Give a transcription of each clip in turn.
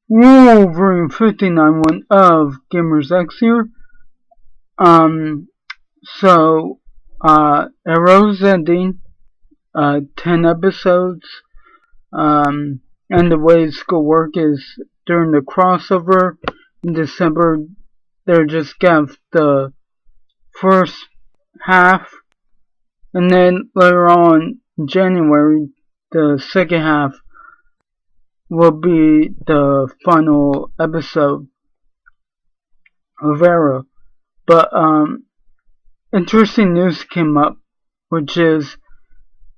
Wolverine 59 one of Gamers X here. Um, so, Arrow's ending, 10 episodes, and the way it's gonna work is during the crossover in December, they're just gonna have the first half, and then later on in January, the second half will be the final episode of Arrow. But interesting news came up, which is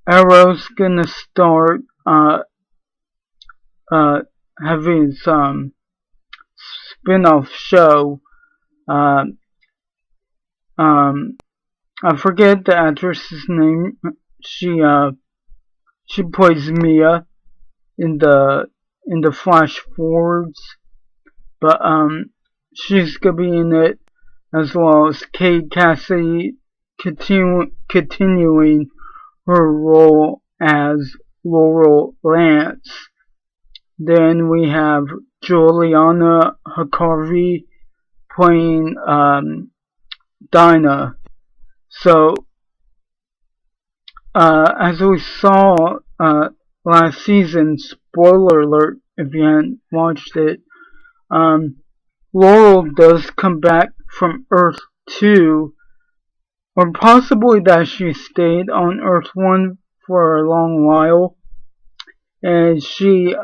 Arrow's gonna start having some spin-off show. Uh, I forget the actress's name. She plays Mia in the Flash Forwards, but she's gonna be in it, as well as Kate Cassidy continuing her role as Laurel Lance. Then we have Juliana Harkavy playing Dinah. So, as we saw last season, spoiler alert if you hadn't watched it, Laurel does come back from Earth 2, or possibly that she stayed on Earth 1 for a long while, and she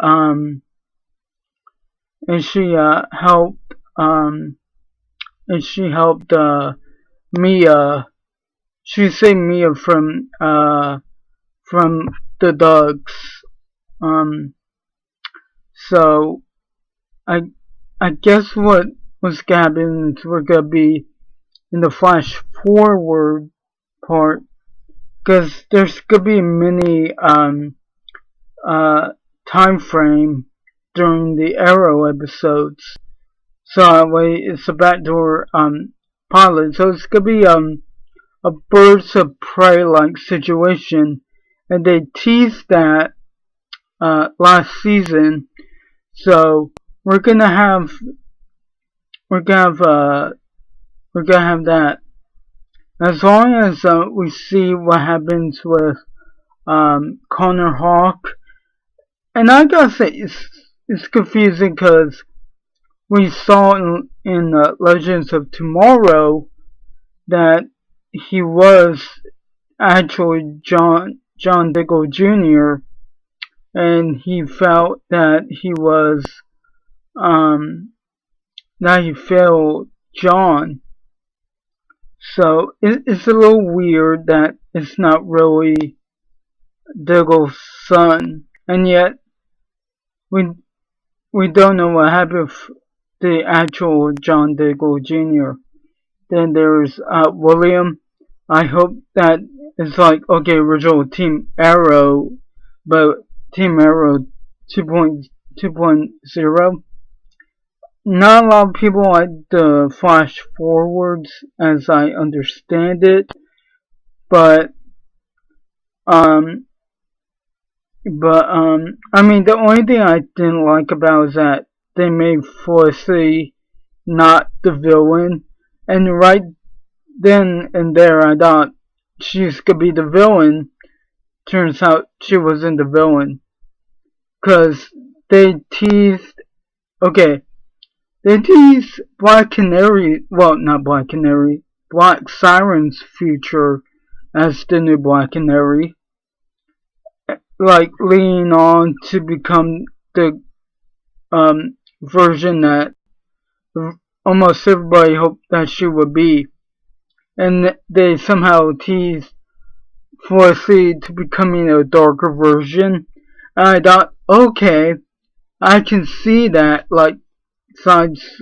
helped Mia. She saved Mia from the dogs. So I guess what was gonna happen is we're gonna be in the flash forward part, because there's gonna be a mini time frame during the Arrow episodes. So that way it's a backdoor pilot. So it's gonna be a birds of prey like situation, and they teased that last season. So we're gonna have that, as long as we see what happens with Connor Hawk. And I gotta say, it's confusing because we saw in Legends of Tomorrow that he was actually John Diggle Jr., and he felt that he was that he failed John. So it's a little weird that it's not really Diggle's son, and yet we don't know what happened with the actual John Diggle Jr. Then there's William. I hope that it's like, okay, original Team Arrow, but Team Arrow 2.0. Not a lot of people like the flash forwards, as I understand it, but I mean, the only thing I didn't like about is that they made Felicity not the villain, and right then and there I thought she's gonna be the villain. Turns out she wasn't the villain, cause they teased Black Canary, well, not Black Canary, Black Siren's future as the new Black Canary, like leaning on to become the version that almost everybody hoped that she would be. And they somehow teased Felicity to becoming a darker version. And I thought, okay, I can see that, like, sides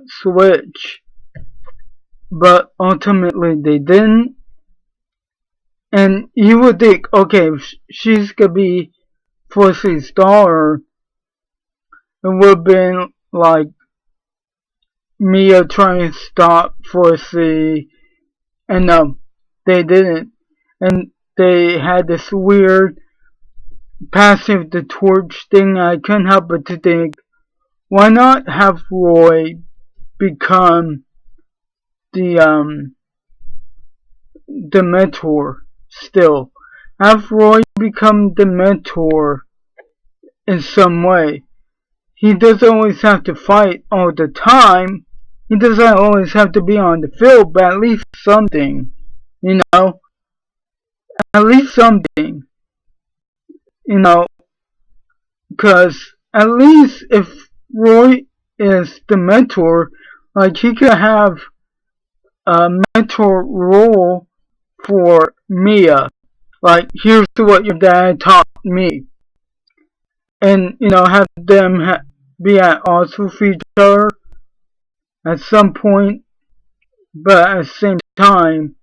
switch. But ultimately they didn't. And you would think, okay, if she's gonna be Felicity's daughter, it would have been like Mia trying to stop Felicity, and no, they didn't. And they had this weird passing the torch thing. I couldn't help but to think, why not have Roy become the mentor still? Have Roy become the mentor in some way. He doesn't always have to fight all the time. He doesn't always have to be on the field, but at least something, you know? At least something, you know? Because at least if Roy is the mentor, like he could have a mentor role for Mia. Like, here's what your dad taught me. And, have them be at odds with each other at some point, but at the same time,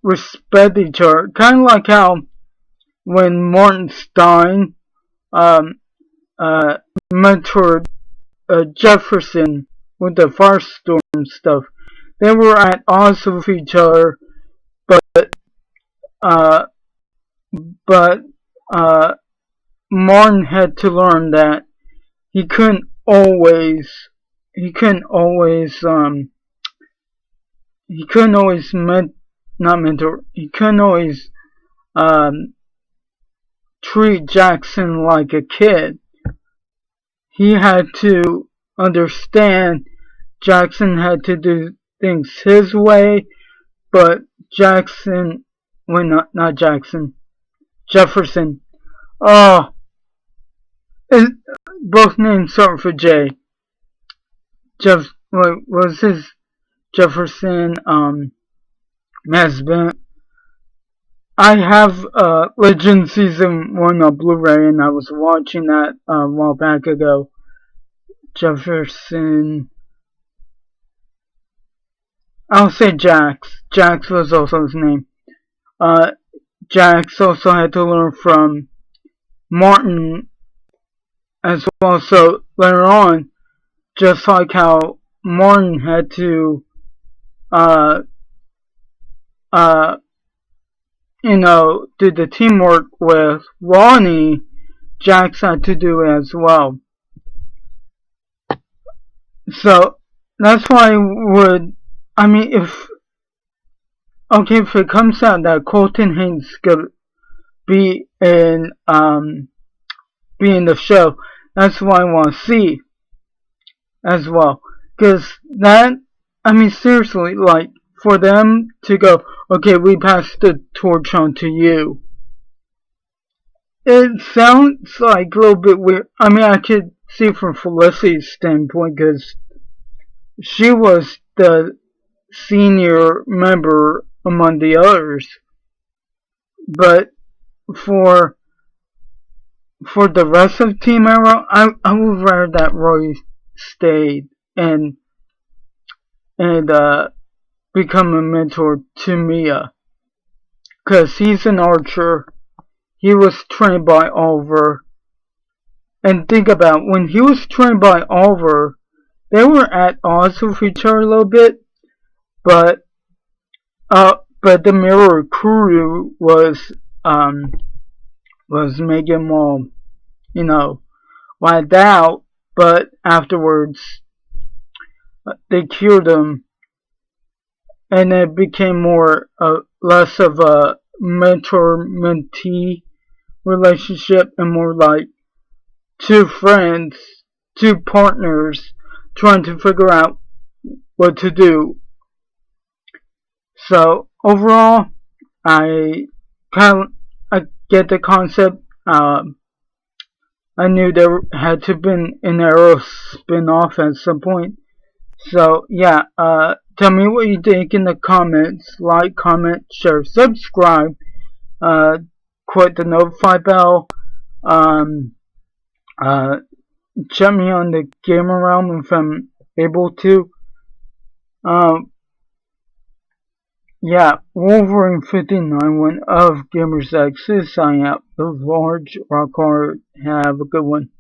respect each other. Kind of like how when Martin Stein um, uh, mentored Jefferson with the Firestorm stuff. They were at odds with each other, but uh, but Martin had to learn that he couldn't always he couldn't always he couldn't always not mentor he couldn't always um, treat Jackson like a kid. He had to understand Jackson had to do things his way, but Jackson, not Jackson, Jefferson. Oh, both names start for J. What was his Jefferson? Masbent. I have Legend Season 1 on Blu-ray, and I was watching that a while back ago. Jefferson. I'll say Jax. Jax was also his name. Jax also had to learn from Martin as well. So later on, just like how Martin had to, do the teamwork with Ronnie, Jax had to do it as well. So that's why if it comes out that Colton Haynes could be in the show, that's what I want to see as well. Because seriously, like, for them to go, okay, we pass the torch on to you. It sounds like a little bit weird. I could see from Felicity's standpoint, because she was the senior member among the others. But for the rest of Team Arrow, I would rather that Roy stayed and become a mentor to Mia. Because he's an archer. He was trained by Oliver. And think about, when he was trained by Oliver, they were at odds with each other a little bit. But the Mirror crew was making them all, wiped out. But afterwards, they cured them, and it became less of a mentor-mentee relationship and more like two friends, two partners trying to figure out what to do. So overall, I get the concept. I knew there had to have been an Arrow spin-off at some point. So yeah, tell me what you think in the comments. Like, comment, share, subscribe. Click the notify bell. Check me on the Gamer Realm if I'm able to. Yeah, Wolverine 59, one of Gamers X is signing out. The large rock hard. Have a good one.